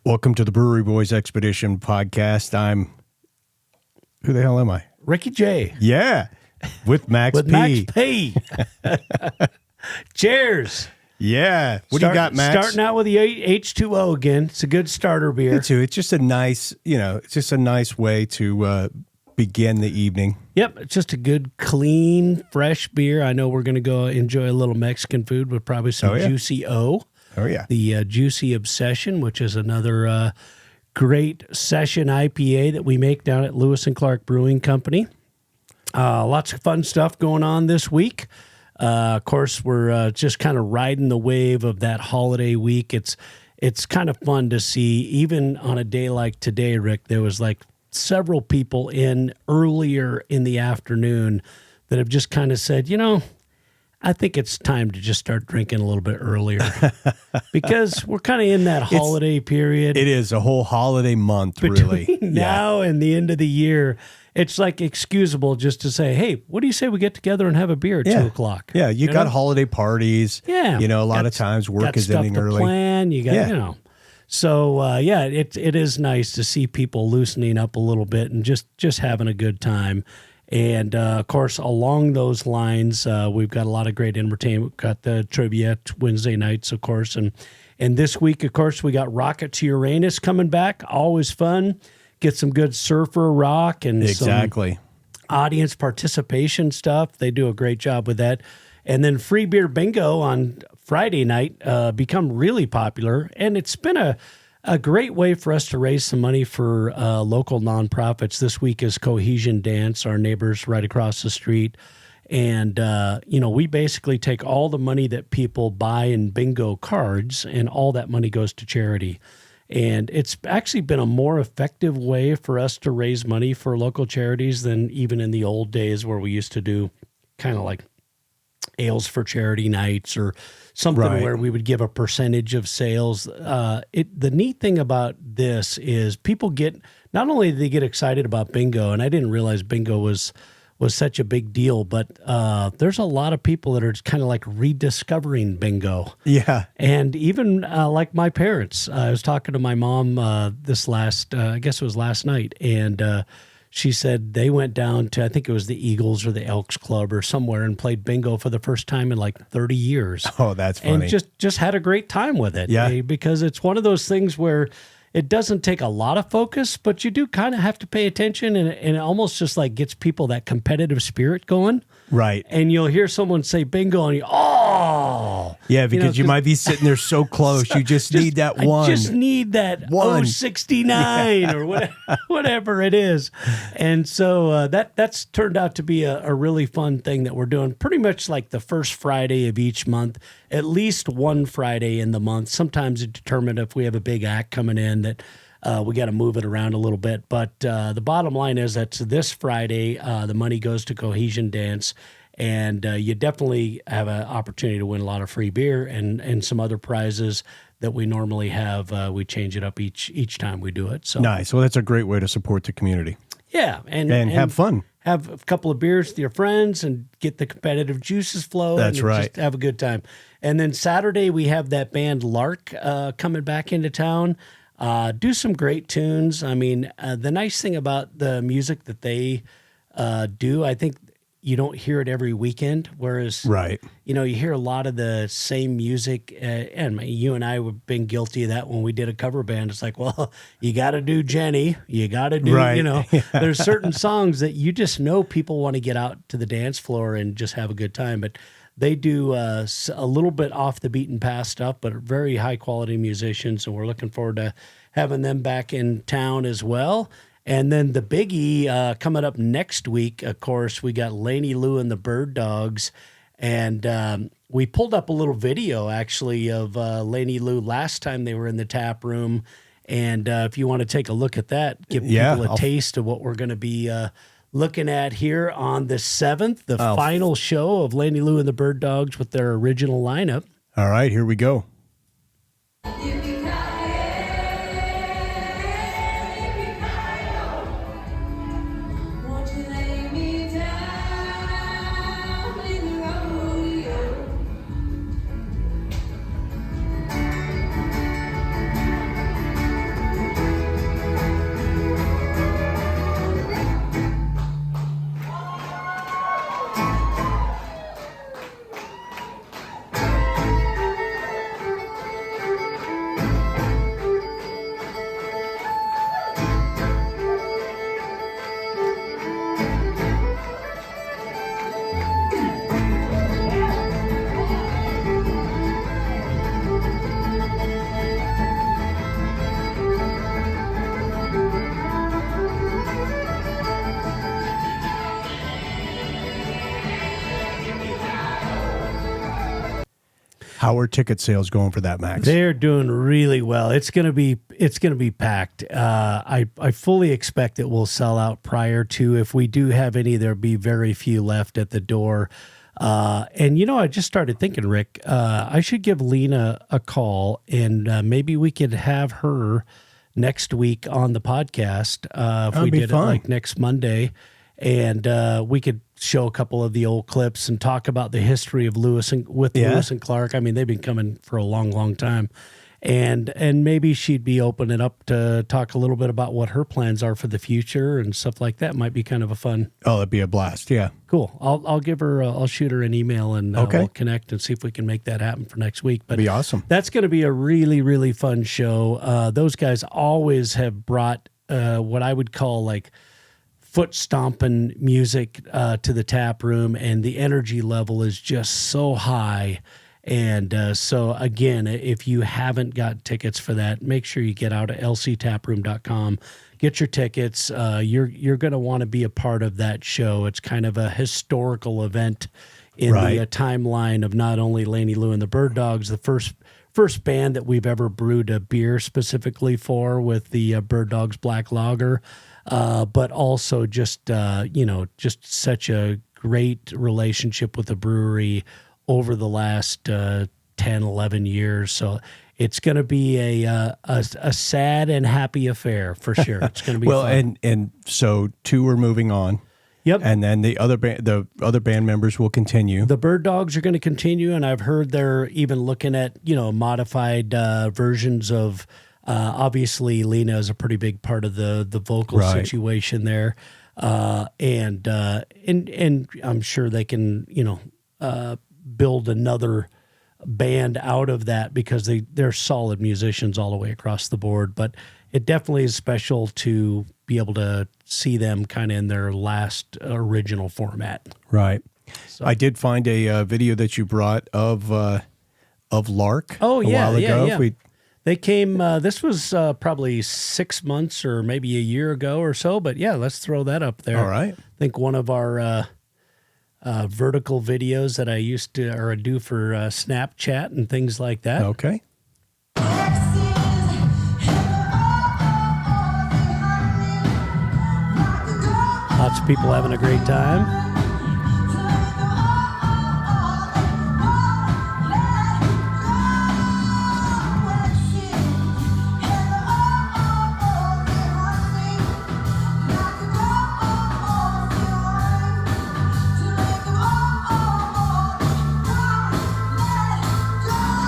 Welcome to the Brewery Boys Expedition podcast. Who the hell am I? Ricky J. Yeah, with Max P. Max P. Cheers. Yeah. What do you got, Max? Starting out with the H2O again. It's a good starter beer. Me too. It's just a nice, it's just a nice way to begin the evening. Yep. It's just a good, clean, fresh beer. I know we're going to go enjoy a little Mexican food with probably some Juicy O. Oh, yeah. The Juicy Obsession, which is another great session IPA that we make down at Lewis and Clark Brewing Company. Lots of fun stuff going on this week. Of course, we're just kind of riding the wave of that holiday week. It's kind of fun to see, even on a day like today, Rick, there was like several people in earlier in the afternoon that have just kind of said, I think it's time to just start drinking a little bit earlier because we're kind of in that holiday period. It is a whole holiday month, really. Now and the end of the year, it's like excusable just to say, hey, what do you say we get together and have a beer at 2 o'clock? Yeah, you got holiday parties. Yeah. A lot of times work is ending early. Plan. You got, So, it is nice to see people loosening up a little bit and just having a good time. And, of course, along those lines, we've got a lot of great entertainment. We've got the trivia Wednesday nights, of course. And this week, of course, we got Rocket to Uranus coming back. Always fun. Get some good surfer rock and some audience participation stuff. They do a great job with that. And then free beer bingo on Friday night become really popular. And it's been a great way for us to raise some money for local nonprofits. This week is Cohesion Dance, our neighbors right across the street. And, we basically take all the money that people buy in bingo cards, and all that money goes to charity. And it's actually been a more effective way for us to raise money for local charities than even in the old days where we used to do kind of like ales for charity nights or something where we would give a percentage of sales. The neat thing about this is people not only do they get excited about bingo, and I didn't realize bingo was such a big deal, but there's a lot of people that are kind of like rediscovering bingo. Yeah. And even like my parents, I was talking to my mom I guess it was last night, and she said they went down to, I think it was the Eagles or the Elks Club or somewhere, and played bingo for the first time in like 30 years. Oh, that's funny. And just had a great time with it. Yeah. Because it's one of those things where it doesn't take a lot of focus, but you do kind of have to pay attention, and it almost just like gets people that competitive spirit going. Right. And you'll hear someone say bingo, and yeah, because you might be sitting there so close. You just need that one. I just need that 069 or whatever it is. And so that's turned out to be a really fun thing that we're doing pretty much like the first Friday of each month, at least one Friday in the month. Sometimes it's determined if we have a big act coming in that we got to move it around a little bit. But the bottom line is that this Friday, the money goes to Cohesion Dance. And you definitely have an opportunity to win a lot of free beer and some other prizes that we normally have. We change it up each time we do it. So nice. Well, that's a great way to support the community. Yeah. And have fun. Have a couple of beers with your friends and get the competitive juices flowing. That's right. Just have a good time. And then Saturday, we have that band Lark coming back into town. Do some great tunes. I mean, the nice thing about the music that they do, I think, you don't hear it every weekend, whereas, you hear a lot of the same music. And you and I have been guilty of that when we did a cover band. It's like, well, you got to do Jenny. You got to do, there's certain songs that you just know people want to get out to the dance floor and just have a good time. But they do a little bit off the beaten path stuff, but are very high quality musicians. And we're looking forward to having them back in town as well. And then the biggie coming up next week, of course, we got Laney, Lou, and the Bird Dogs. And we pulled up a little video, actually, of Laney, Lou last time they were in the tap room. And if you want to take a look at that, give people a taste of what we're going to be looking at here on the 7th, the final show of Laney, Lou, and the Bird Dogs with their original lineup. All right, here we go. How are ticket sales going for that, Max? They're doing really well. It's gonna be packed. I fully expect it will sell out prior to. If we do have any, there'll be very few left at the door. And I just started thinking, Rick, I should give Lena a call, and maybe we could have her next week on the podcast. If we did it like next Monday, and we could show a couple of the old clips and talk about the history of Lewis and Clark. I mean, they've been coming for a long, long time. And maybe she'd be opening up to talk a little bit about what her plans are for the future and stuff like that. Might be kind of a fun. Oh, that'd be a blast. Yeah. Cool. I'll give her. I'll shoot her an email and we'll connect and see if we can make that happen for next week. But that'd be awesome. That's going to be a really, really fun show. Those guys always have brought what I would call like foot stomping music to the tap room, and the energy level is just so high. And so, again, if you haven't got tickets for that, make sure you get out at lctaproom.com. Get your tickets. You're going to want to be a part of that show. It's kind of a historical event in the timeline of not only Laney, Lou, and the Bird Dogs, the first band that we've ever brewed a beer specifically for with the Bird Dogs Black Lager, but also just such a great relationship with the brewery over the last 10, 11 years. So it's going to be a sad and happy affair for sure. It's going to be fun. And so two are moving on. Yep. And then the other band members will continue. The Bird Dogs are going to continue, and I've heard they're even looking at modified versions of. Obviously, Lena is a pretty big part of the vocal situation there, and I'm sure they can build another band out of that because they're solid musicians all the way across the board. But it definitely is special to be able to see them kind of in their last original format. Right. So. I did find a video that you brought of Lark. Oh, yeah, a while ago. Yeah. They came, this was probably 6 months or maybe a year ago or so, but yeah, let's throw that up there. All right. I think one of our vertical videos that I used to, or I do for Snapchat and things like that. Okay. Lots of people having a great time.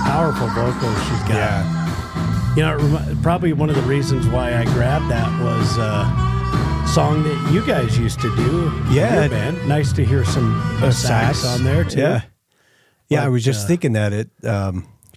Powerful vocals she's got. Yeah. Probably one of the reasons why I grabbed that was song that you guys used to do. Yeah. Your band. Nice to hear some sax on there too. Yeah. Yeah, I was just thinking that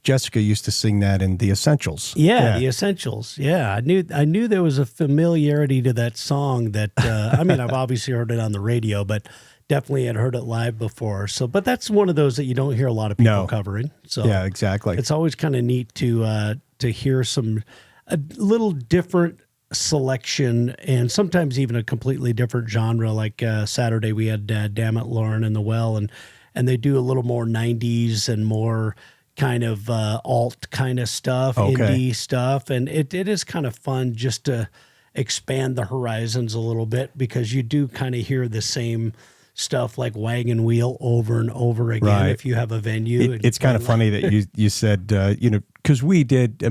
Jessica used to sing that in The Essentials. Yeah, The Essentials. Yeah, I knew there was a familiarity to that song that I've obviously heard it on the radio, but definitely had heard it live before. So, but that's one of those that you don't hear a lot of people covering. So yeah, exactly. It's always kind of neat to hear a little different selection, and sometimes even a completely different genre. Like Saturday we had Damn It Lauren and the Well, and they do a little more 90s and more kind of alt kind of stuff, indie stuff, and it is kind of fun just to expand the horizons a little bit, because you do kind of hear the same stuff like Wagon Wheel over and over again if you have a venue. It's kind of funny that you said, because we did,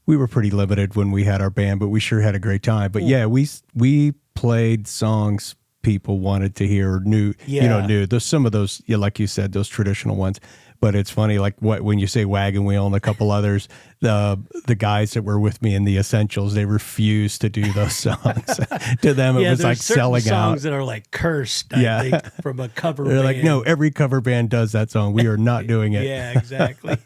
we were pretty limited when we had our band, but we sure had a great time. But yeah, we played songs people wanted to hear, new. Some of those, like you said, those traditional ones. But it's funny, like when you say Wagon Wheel and a couple others, the guys that were with me in The Essentials, they refused to do those songs. To them, it was like selling songs out. That are like cursed, I think, from a cover band. They're like, no, every cover band does that song. We are not doing it. Yeah, exactly.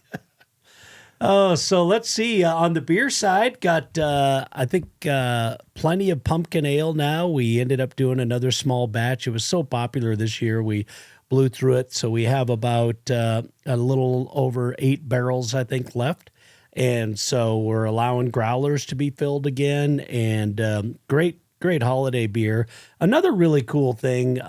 Oh, so let's see. On the beer side, got, I think, plenty of pumpkin ale now. We ended up doing another small batch. It was so popular this year, we blew through it. So we have about a little over 8 barrels, I think, left. And so we're allowing growlers to be filled again. And great holiday beer. Another really cool thing,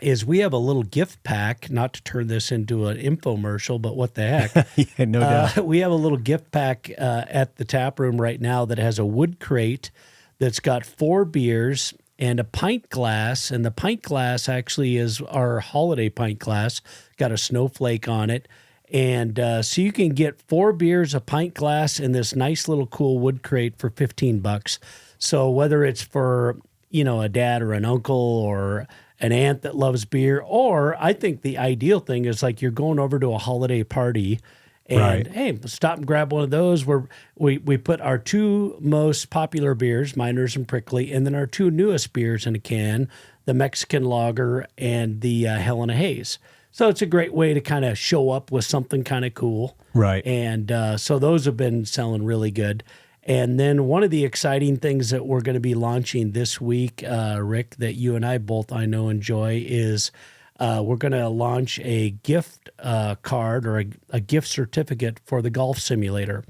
is we have a little gift pack, not to turn this into an infomercial, but what the heck. Yeah, no doubt. We have a little gift pack at the tap room right now that has a wood crate that's got 4 beers and a pint glass. And the pint glass actually is our holiday pint glass, got a snowflake on it. And so you can get 4 beers, a pint glass, and this nice little cool wood crate for $15. So whether it's for, a dad or an uncle or an aunt that loves beer, or I think the ideal thing is like you're going over to a holiday party and Right. hey, stop and grab one of those where we put our 2 most popular beers, Miners and Prickly, and then our 2 newest beers in a can, the Mexican Lager and the Helena Haze. So it's a great way to kind of show up with something kind of cool. Right. And so those have been selling really good. And then one of the exciting things that we're going to be launching this week, Rick, that you and I both, I know, enjoy is we're going to launch a gift card or a gift certificate for the golf simulator.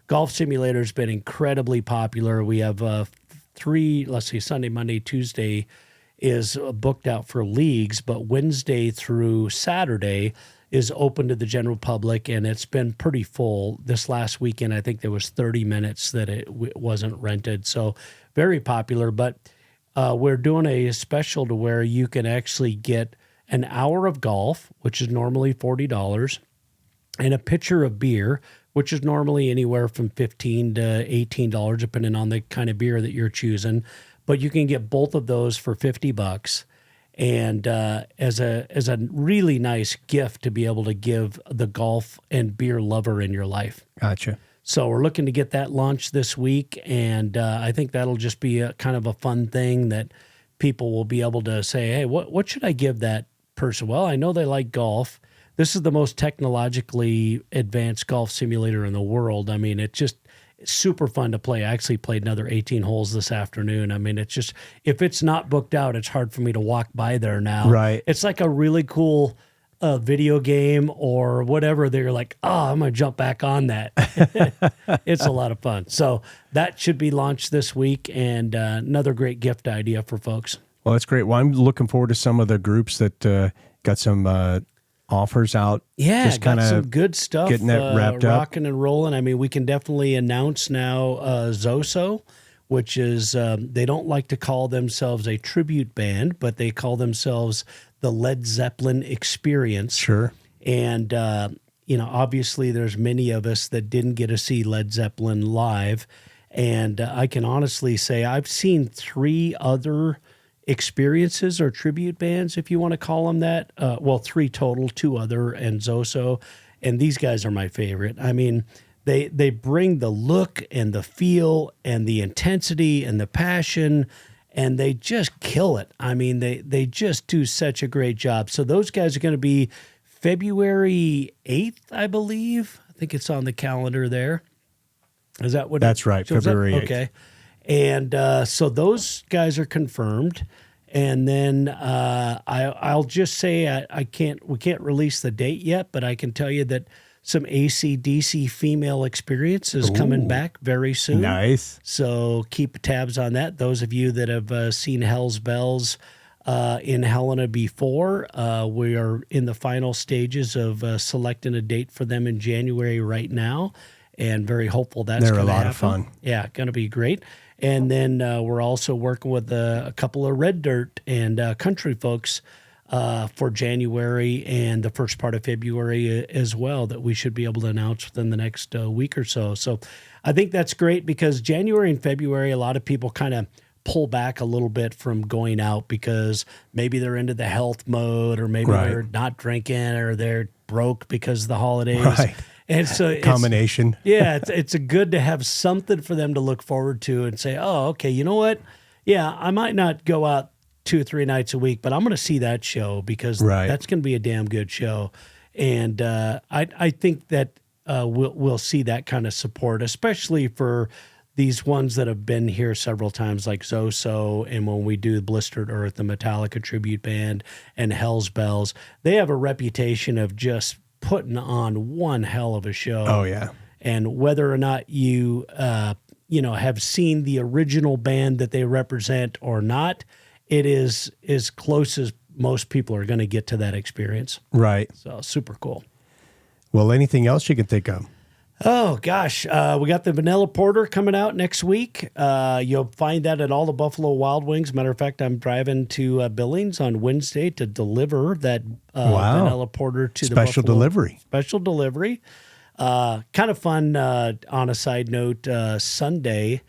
Golf simulator has been incredibly popular. We have 3, let's see, Sunday, Monday, Tuesday is booked out for leagues, but Wednesday through Saturday is open to the general public, and it's been pretty full. This last weekend, I think there was 30 minutes that it wasn't rented, so very popular. But we're doing a special to where you can actually get an hour of golf, which is normally $40, and a pitcher of beer, which is normally anywhere from $15 to $18, depending on the kind of beer that you're choosing. But you can get both of those for $50. And as a really nice gift to be able to give the golf and beer lover in your life. Gotcha. So we're looking to get that launched this week, and I think that'll just be a kind of a fun thing that people will be able to say, hey, what should I give that person? Well, I know they like golf. This is the most technologically advanced golf simulator in the world. I mean, it's super fun to play. I actually played another 18 holes this afternoon. I mean, it's just, if it's not booked out, it's hard for me to walk by there now. Right. It's like a really cool video game or whatever. They're like, oh, I'm going to jump back on that. It's a lot of fun. So that should be launched this week, and another great gift idea for folks. Well, that's great. Well, I'm looking forward to some of the groups that got some offers out. Yeah, just got kind some of good stuff. getting that wrapped up. Rocking and rolling. I mean, we can definitely announce now Zoso, which is, they don't like to call themselves a tribute band, but they call themselves the Led Zeppelin Experience. Sure. And, obviously there's many of us that didn't get to see Led Zeppelin live. And I can honestly say I've seen 3 other experiences or tribute bands, if you want to call them that. 3 total, 2 other, and Zoso. And these guys are my favorite. I mean, they bring the look and the feel and the intensity and the passion, and they just kill it. I mean, they just do such a great job. So those guys are going to be February 8th, I believe. I think it's on the calendar there. Is that what? That's right, February 8th. Okay. And so those guys are confirmed. And then I'll just say we can't release the date yet, but I can tell you that some AC/DC female experience is coming back very soon. Nice. So keep tabs on that. Those of you that have seen Hell's Bells in Helena before, we are in the final stages of selecting a date for them in January right now, and very hopeful that's going to happen. They're a lot of fun. Yeah, going to be great. And then we're also working with a couple of Red Dirt and country folks for January and the first part of February as well, that we should be able to announce within the next week or so. So I think that's great, because January and February, a lot of people kind of pull back a little bit from going out because maybe they're into the health mode, or maybe they're not drinking, or they're broke because of the holidays. Right. And so Combination. it's a good to have something for them to look forward to and say, oh, okay, you know what? Yeah, I might not go out 2 or 3 nights a week, but I'm going to see that show because that's going to be a damn good show. And I think that we'll see that kind of support, especially for these ones that have been here several times, like Zoso, and when we do Blistered Earth, the Metallica tribute band, and Hell's Bells. They have a reputation of just putting on one hell of a show. Oh, yeah. And whether or not you, have seen the original band that they represent or not, it is as close as most people are going to get to that experience. Right. So super cool. Well, anything else you can think of? Oh, gosh. We got the Vanilla Porter coming out next week. You'll find that at all the Buffalo Wild Wings. Matter of fact, I'm driving to Billings on Wednesday to deliver that Vanilla Porter to the Special Buffalo. delivery. Special delivery. Kind of fun on a side note, Sunday,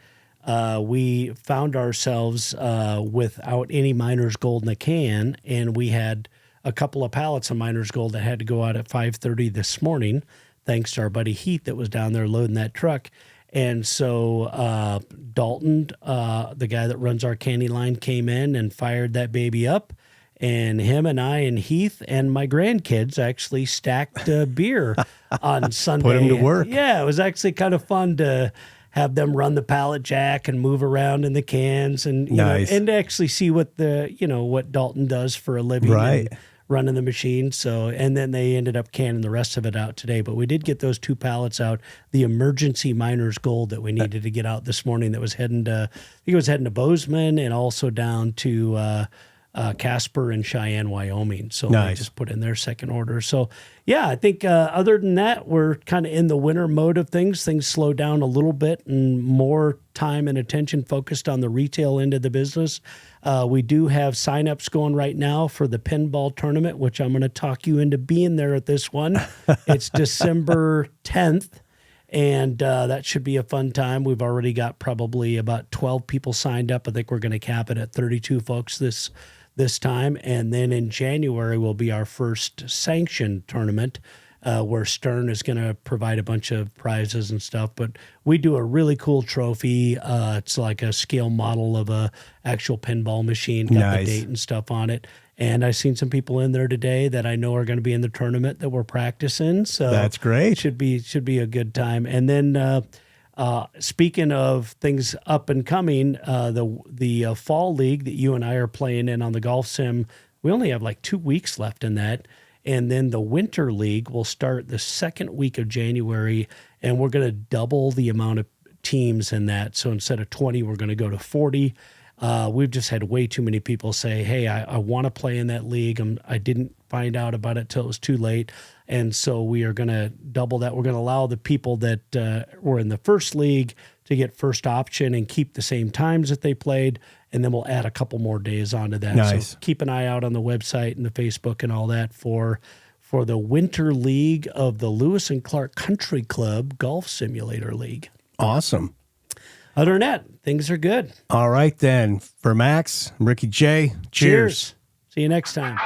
we found ourselves without any Miner's Gold in the can, and we had a couple of pallets of Miner's Gold that had to go out at 5:30 this morning, thanks to our buddy Heath that was down there loading that truck. And so Dalton, the guy that runs our candy line, came in and fired that baby up. And him and I and Heath and my grandkids actually stacked beer on Sunday. Put them to work. Yeah, it was actually kind of fun to have them run the pallet jack and move around in the cans and Nice. and to actually see what what Dalton does for a living. Right. And running the machine. So, and then they ended up canning the rest of it out today. But we did get those 2 pallets out, the emergency Miner's Gold that we needed to get out this morning that was heading to, I think it was heading to Bozeman and also down to Casper and Cheyenne, Wyoming. So Nice. they just put in their second order. So, yeah, I think other than that, we're kind of in the winter mode of things. Things slow down a little bit and more time and attention focused on the retail end of the business. We do have signups going right now for the pinball tournament, which I'm going to talk you into being there at this one. It's December 10th, and that should be a fun time. We've already got probably about 12 people signed up. I think we're going to cap it at 32 folks this time. And then in January will be our first sanctioned tournament where Stern is going to provide a bunch of prizes and stuff. But we do a really cool trophy. It's like a scale model of a actual pinball machine, got Nice. the date and stuff on it. And I've seen some people in there today that I know are going to be in the tournament that we're practicing. So That's great. Should be a good time. And then speaking of things up and coming, the fall league that you and I are playing in on the golf sim, we only have like 2 weeks left in that. And then the winter league will start the second week of January, and we're going to double the amount of teams in that. So instead of 20, we're going to go to 40. We've just had way too many people say, hey, I want to play in that league. I didn't find out about it till it was too late. And so we are going to double that. We're going to allow the people that were in the first league to get first option and keep the same times that they played. And then we'll add a couple more days onto that. Nice. So keep an eye out on the website and the Facebook and all that for the Winter League of the Lewis and Clark Country Club Golf Simulator League. Awesome. Other than that, things are good. All right, then. For Max, I'm Ricky J. Cheers. See you next time.